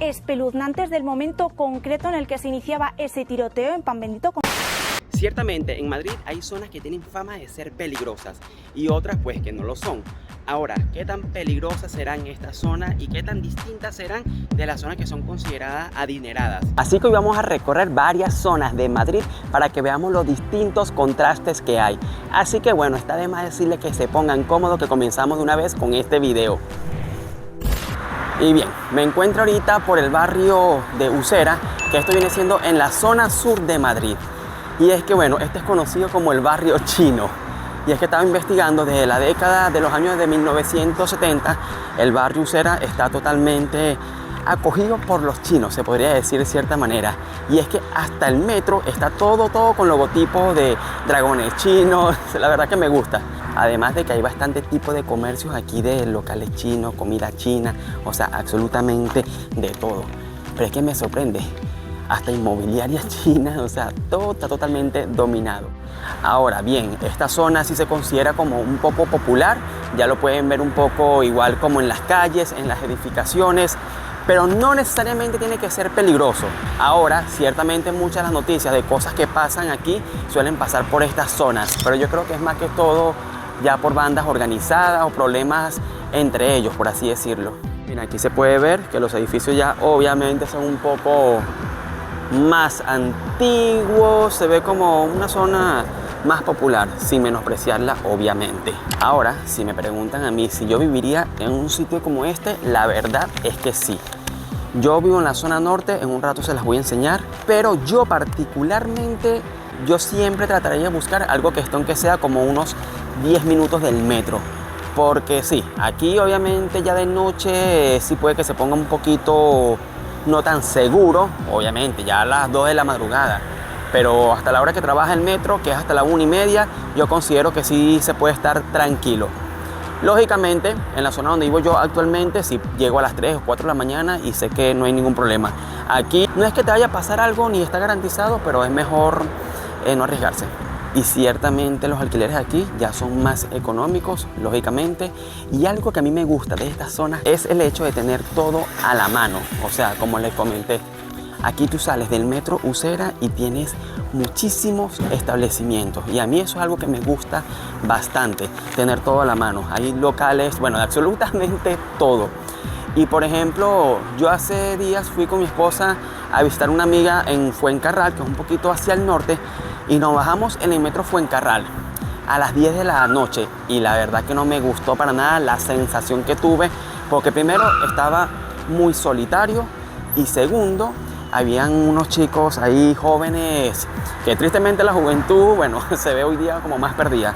espeluznantes del momento concreto en el que se iniciaba ese tiroteo en Pan Bendito. Ciertamente en Madrid hay zonas que tienen fama de ser peligrosas y otras pues que no lo son. Ahora, ¿qué tan peligrosas serán estas zonas y qué tan distintas serán de las zonas que son consideradas adineradas? Así que hoy vamos a recorrer varias zonas de Madrid para que veamos los distintos contrastes que hay. Así que bueno, está de más decirles que se pongan cómodos, que comenzamos de una vez con este video. Y bien, me encuentro ahorita por el barrio de Usera, que esto viene siendo en la zona sur de Madrid. Y es que bueno, este es conocido como el barrio chino. Y es que estaba investigando desde la década de los años de 1970, el barrio Usera está totalmente acogido por los chinos, se podría decir de cierta manera. Y es que hasta el metro está todo con logotipos de dragones chinos, la verdad que me gusta. Además de que hay bastante tipo de comercios aquí de locales chinos, comida china, o sea, absolutamente de todo. Pero es que me sorprende, hasta inmobiliaria china, o sea, todo está totalmente dominado. Ahora bien, esta zona sí se considera como un poco popular, ya lo pueden ver un poco igual como en las calles, en las edificaciones, pero no necesariamente tiene que ser peligroso. Ahora, ciertamente muchas de las noticias de cosas que pasan aquí suelen pasar por estas zonas, pero yo creo que es más que todo ya por bandas organizadas o problemas entre ellos, por así decirlo. Mira, aquí se puede ver que los edificios ya obviamente son un poco más antiguos, se ve como una zona más popular, sin menospreciarla obviamente. Ahora, si me preguntan a mí si yo viviría en un sitio como este, la verdad es que sí. Yo vivo en la zona norte, en un rato se las voy a enseñar, pero yo particularmente, yo siempre trataría de buscar algo que esté, aunque sea como unos 10 minutos del metro. Porque sí, aquí obviamente ya de noche sí puede que se ponga un poquito no tan seguro, obviamente ya a las 2 de la madrugada, pero hasta la hora que trabaja el metro, que es hasta la 1:30, yo considero que sí se puede estar tranquilo. Lógicamente, en la zona donde vivo yo actualmente, sí llego a las 3 o 4 de la mañana y sé que no hay ningún problema. Aquí no es que te vaya a pasar algo ni está garantizado, pero es mejor no arriesgarse. Y ciertamente los alquileres aquí ya son más económicos, lógicamente. Y algo que a mí me gusta de estas zonas es el hecho de tener todo a la mano. O sea, como les comenté, aquí tú sales del metro Usera y tienes muchísimos establecimientos. Y a mí eso es algo que me gusta bastante, tener todo a la mano. Hay locales, bueno, de absolutamente todo. Y por ejemplo, yo hace días fui con mi esposa a visitar una amiga en Fuencarral, que es un poquito hacia el norte, y nos bajamos en el metro Fuencarral a las 10 de la noche y la verdad que no me gustó para nada la sensación que tuve, porque primero estaba muy solitario y segundo, habían unos chicos ahí jóvenes que tristemente la juventud, bueno, se ve hoy día como más perdida.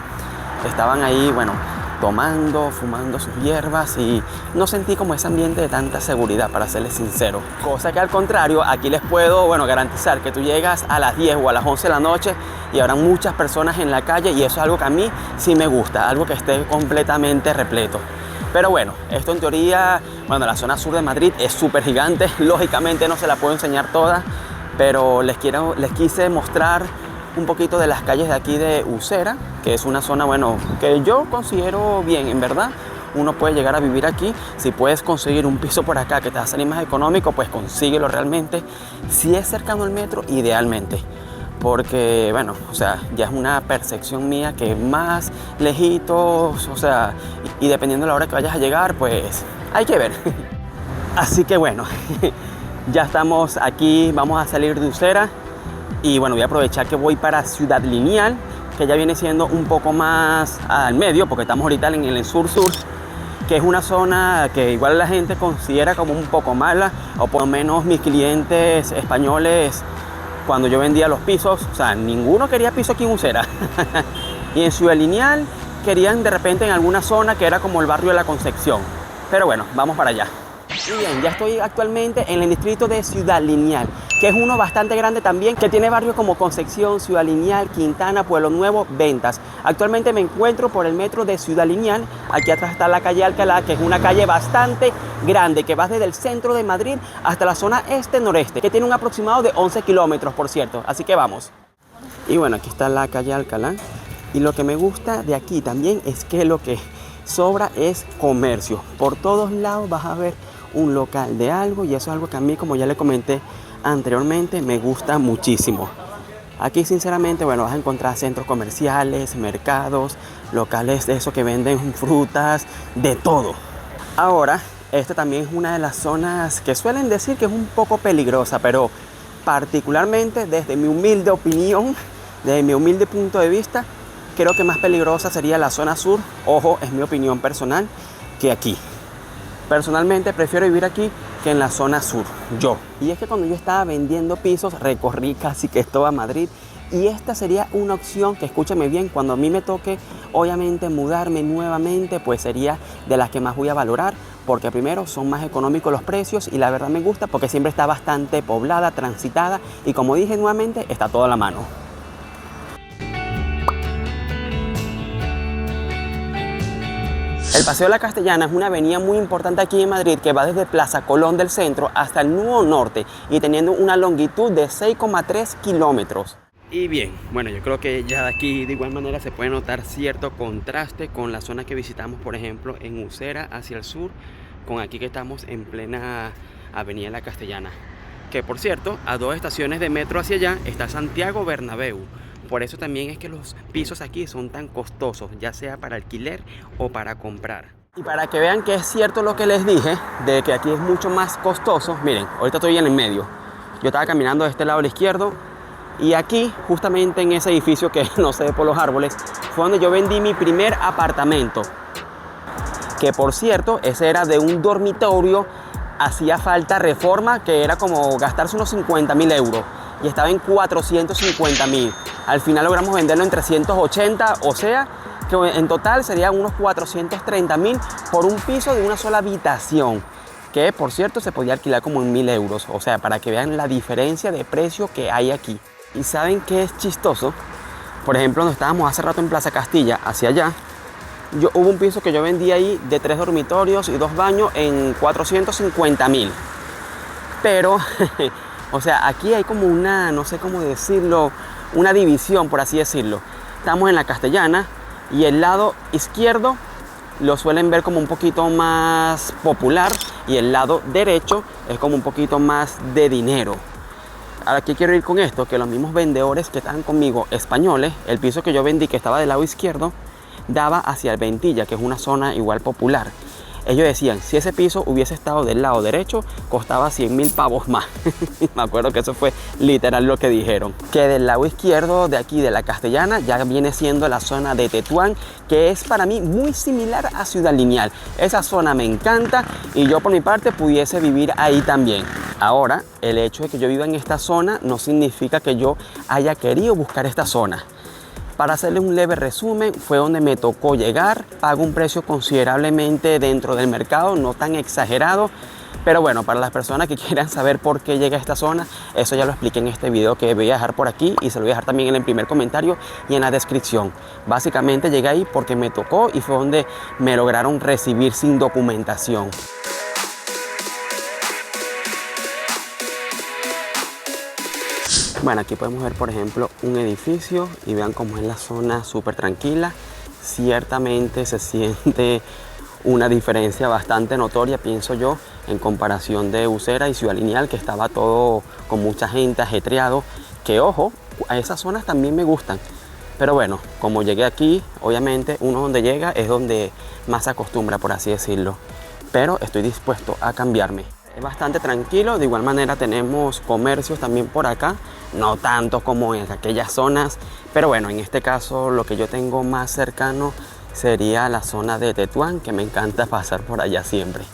Estaban ahí, bueno, tomando, fumando sus hierbas y no sentí como ese ambiente de tanta seguridad, para serles sincero. Cosa que al contrario, aquí les puedo, bueno, garantizar que tú llegas a las 10 o a las 11 de la noche y habrá muchas personas en la calle y eso es algo que a mí sí me gusta, algo que esté completamente repleto. Pero bueno, esto en teoría, bueno, la zona sur de Madrid es súper gigante, lógicamente no se la puedo enseñar toda, pero les quise mostrar un poquito de las calles de aquí de Usera, que es una zona, bueno, que yo considero bien, en verdad. Uno puede llegar a vivir aquí, si puedes conseguir un piso por acá que te va a salir más económico, pues consíguelo realmente. Si es cercano al metro, idealmente. Porque, bueno, o sea, ya es una percepción mía que más lejitos, o sea, y dependiendo de la hora que vayas a llegar, pues hay que ver. Así que bueno, ya estamos aquí, vamos a salir de Usera. Y bueno, voy a aprovechar que voy para Ciudad Lineal, que ya viene siendo un poco más al medio, porque estamos ahorita en el sur-sur, que es una zona que igual la gente considera como un poco mala, o por lo menos mis clientes españoles, cuando yo vendía los pisos, o sea, ninguno quería piso aquí en Usera. Y en Ciudad Lineal querían de repente en alguna zona que era como el barrio de la Concepción. Pero bueno, vamos para allá. Y bien, ya estoy actualmente en el distrito de Ciudad Lineal, que es uno bastante grande también, que tiene barrios como Concepción, Ciudad Lineal, Quintana, Pueblo Nuevo, Ventas. Actualmente me encuentro por el metro de Ciudad Lineal. Aquí atrás está la calle Alcalá, que es una calle bastante grande, que va desde el centro de Madrid hasta la zona este-noreste, que tiene un aproximado de 11 kilómetros, por cierto. Así que vamos. Y bueno, aquí está la calle Alcalá. Y lo que me gusta de aquí también es que lo que sobra es comercio. Por todos lados vas a ver un local de algo, y eso es algo que a mí, como ya le comenté anteriormente, me gusta muchísimo. Aquí sinceramente, bueno, vas a encontrar centros comerciales, mercados, locales de esos que venden frutas, de todo. Ahora, esta también es una de las zonas que suelen decir que es un poco peligrosa, pero particularmente desde mi humilde opinión, desde mi humilde punto de vista, creo que más peligrosa sería la zona sur. Ojo, es mi opinión personal, que aquí. Personalmente prefiero vivir aquí que en la zona sur, yo. Y es que cuando yo estaba vendiendo pisos, recorrí casi que toda Madrid, y esta sería una opción que, escúchame bien, cuando a mí me toque, obviamente, mudarme nuevamente, pues sería de las que más voy a valorar, porque primero son más económicos los precios, y la verdad me gusta porque siempre está bastante poblada, transitada, y como dije nuevamente, está todo a la mano. El Paseo de la Castellana es una avenida muy importante aquí en Madrid que va desde Plaza Colón del centro hasta el Nudo Norte, y teniendo una longitud de 6,3 kilómetros. Y bien, bueno, yo creo que ya de aquí de igual manera se puede notar cierto contraste con la zona que visitamos, por ejemplo, en Usera hacia el sur, con aquí que estamos en plena Avenida de la Castellana. Que por cierto, a 2 estaciones de metro hacia allá está Santiago Bernabéu. Por eso también es que los pisos aquí son tan costosos, ya sea para alquiler o para comprar. Y para que vean que es cierto lo que les dije, de que aquí es mucho más costoso, miren, ahorita estoy en el medio. Yo estaba caminando de este lado al izquierdo, y aquí, justamente en ese edificio que no se ve por los árboles, fue donde yo vendí mi primer apartamento. Que por cierto, ese era de un dormitorio, hacía falta reforma, que era como gastarse unos 50.000 euros. Y estaba en 450.000. Al final logramos venderlo en 380, o sea, que en total serían unos 430.000 por un piso de una sola habitación. Que por cierto se podía alquilar como en 1.000 euros. O sea, para que vean la diferencia de precio que hay aquí. ¿Y saben qué es chistoso? Por ejemplo, donde estábamos hace rato en Plaza Castilla, hacia allá, hubo un piso que yo vendí ahí de 3 dormitorios y 2 baños en 450.000. Pero, o sea, aquí hay como una, no sé cómo decirlo, una división, por así decirlo. Estamos en la Castellana y el lado izquierdo lo suelen ver como un poquito más popular, y el lado derecho es como un poquito más de dinero. Ahora, ¿qué quiero ir con esto? Que los mismos vendedores que estaban conmigo, españoles, el piso que yo vendí, que estaba del lado izquierdo, daba hacia el Ventilla, que es una zona igual popular. Ellos decían, si ese piso hubiese estado del lado derecho, costaba 100.000 pavos más. Me acuerdo que eso fue literal lo que dijeron. Que del lado izquierdo de aquí, de la Castellana, ya viene siendo la zona de Tetuán, que es para mí muy similar a Ciudad Lineal. Esa zona me encanta, y yo por mi parte pudiese vivir ahí también. Ahora, el hecho de que yo viva en esta zona no significa que yo haya querido buscar esta zona. Para hacerle un leve resumen, fue donde me tocó llegar. Pago un precio considerablemente dentro del mercado, no tan exagerado. Pero bueno, para las personas que quieran saber por qué llegué a esta zona, eso ya lo expliqué en este video que voy a dejar por aquí, y se lo voy a dejar también en el primer comentario y en la descripción. Básicamente llegué ahí porque me tocó, y fue donde me lograron recibir sin documentación. Bueno, aquí podemos ver, por ejemplo, un edificio, y vean cómo es la zona súper tranquila. Ciertamente se siente una diferencia bastante notoria, pienso yo, en comparación de Usera y Ciudad Lineal, que estaba todo con mucha gente, ajetreado. Que ojo, a esas zonas también me gustan. Pero bueno, como llegué aquí, obviamente uno donde llega es donde más se acostumbra, por así decirlo. Pero estoy dispuesto a cambiarme. Es bastante tranquilo, de igual manera tenemos comercios también por acá, no tanto como en aquellas zonas, pero bueno, en este caso lo que yo tengo más cercano sería la zona de Tetuán, que me encanta pasar por allá siempre.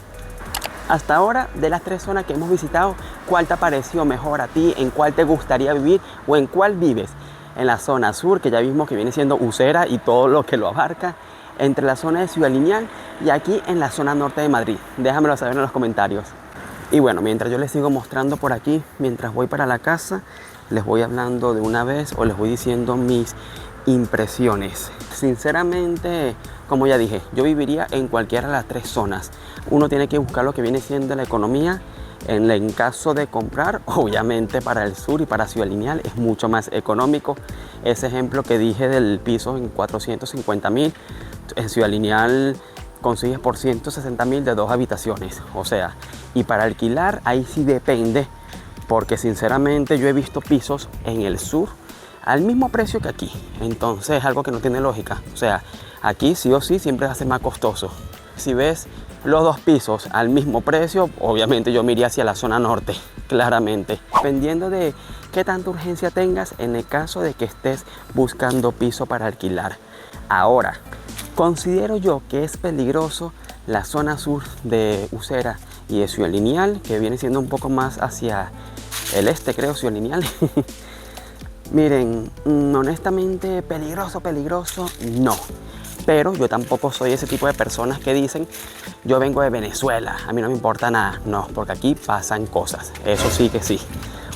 Hasta ahora, de las 3 zonas que hemos visitado, ¿cuál te pareció mejor a ti? ¿En cuál te gustaría vivir o en cuál vives? En la zona sur, que ya vimos que viene siendo Usera y todo lo que lo abarca, entre la zona de Ciudad Lineal y aquí en la zona norte de Madrid. Déjamelo saber en los comentarios. Y bueno, mientras yo les sigo mostrando por aquí, mientras voy para la casa, les voy hablando de una vez o les voy diciendo mis impresiones. Sinceramente, como ya dije, yo viviría en cualquiera de las 3 zonas. Uno tiene que buscar lo que viene siendo la economía. En caso de comprar, obviamente para el sur y para Ciudad Lineal es mucho más económico. Ese ejemplo que dije del piso en 450.000, en Ciudad Lineal consigues por 160.000 de 2 habitaciones. O sea, y para alquilar ahí sí depende, porque sinceramente yo he visto pisos en el sur al mismo precio que aquí. Entonces es algo que no tiene lógica. O sea, aquí sí o sí siempre va a ser más costoso. Si ves los 2 pisos al mismo precio, obviamente yo me iría hacia la zona norte, claramente. Dependiendo de qué tanta urgencia tengas en el caso de que estés buscando piso para alquilar. Ahora, considero yo que es peligroso la zona sur de Usera y de Ciudad Lineal, que viene siendo un poco más hacia el este, creo, Ciudad Lineal. Miren, honestamente, peligroso, no. Pero yo tampoco soy ese tipo de personas que dicen, yo vengo de Venezuela, a mí no me importa nada. No, porque aquí pasan cosas, eso sí que sí.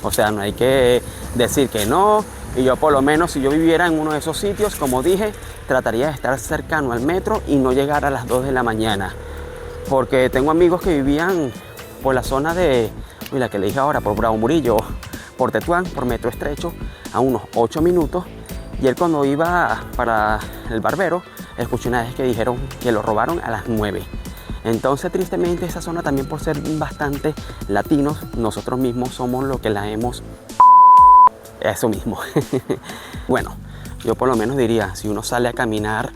O sea, no hay que decir que no. Y yo por lo menos, si yo viviera en uno de esos sitios, como dije, trataría de estar cercano al metro y no llegar a las 2 de la mañana. Porque tengo amigos que vivían por la zona de, la que le dije ahora, por Bravo Murillo, por Tetuán, por Metro Estrecho, a unos 8 minutos. Y él cuando iba para el barbero, escuché una vez que dijeron que lo robaron a las 9. Entonces, tristemente, esa zona también, por ser bastante latinos, nosotros mismos somos lo que la hemos... Eso mismo. Bueno, yo por lo menos diría, si uno sale a caminar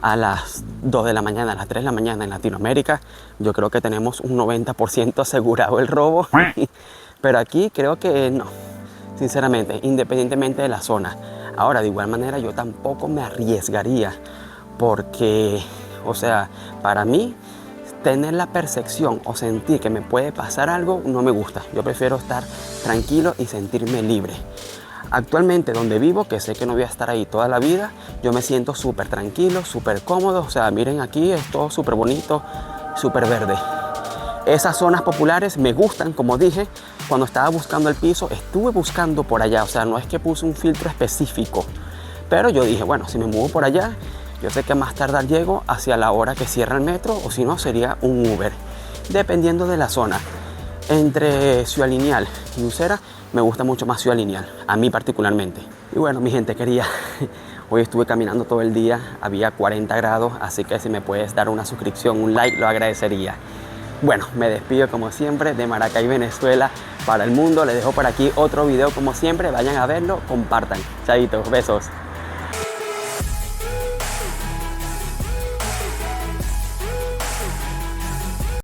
a las 2 de la mañana, a las 3 de la mañana en Latinoamérica, yo creo que tenemos un 90% asegurado el robo. Pero aquí creo que no, sinceramente, independientemente de la zona. Ahora, de igual manera, yo tampoco me arriesgaría porque, o sea, para mí, tener la percepción o sentir que me puede pasar algo no me gusta. Yo prefiero estar tranquilo y sentirme libre. Actualmente donde vivo, que sé que no voy a estar ahí toda la vida, yo me siento súper tranquilo, súper cómodo. O sea, miren aquí, es todo súper bonito, súper verde. Esas zonas populares me gustan, como dije, cuando estaba buscando el piso, estuve buscando por allá. O sea, no es que puse un filtro específico, pero yo dije, bueno, si me muevo por allá, yo sé que más tardar llego hacia la hora que cierra el metro, o si no, sería un Uber, dependiendo de la zona. Entre Ciudad Lineal y Usera, me gusta mucho más Ciudad Lineal, a mí particularmente. Y bueno, mi gente querida, hoy estuve caminando todo el día, había 40 grados, así que si me puedes dar una suscripción, un like, lo agradecería. Bueno, me despido como siempre de Maracay, Venezuela, para el mundo. Les dejo por aquí otro video como siempre, vayan a verlo, compartan. Chaitos, besos.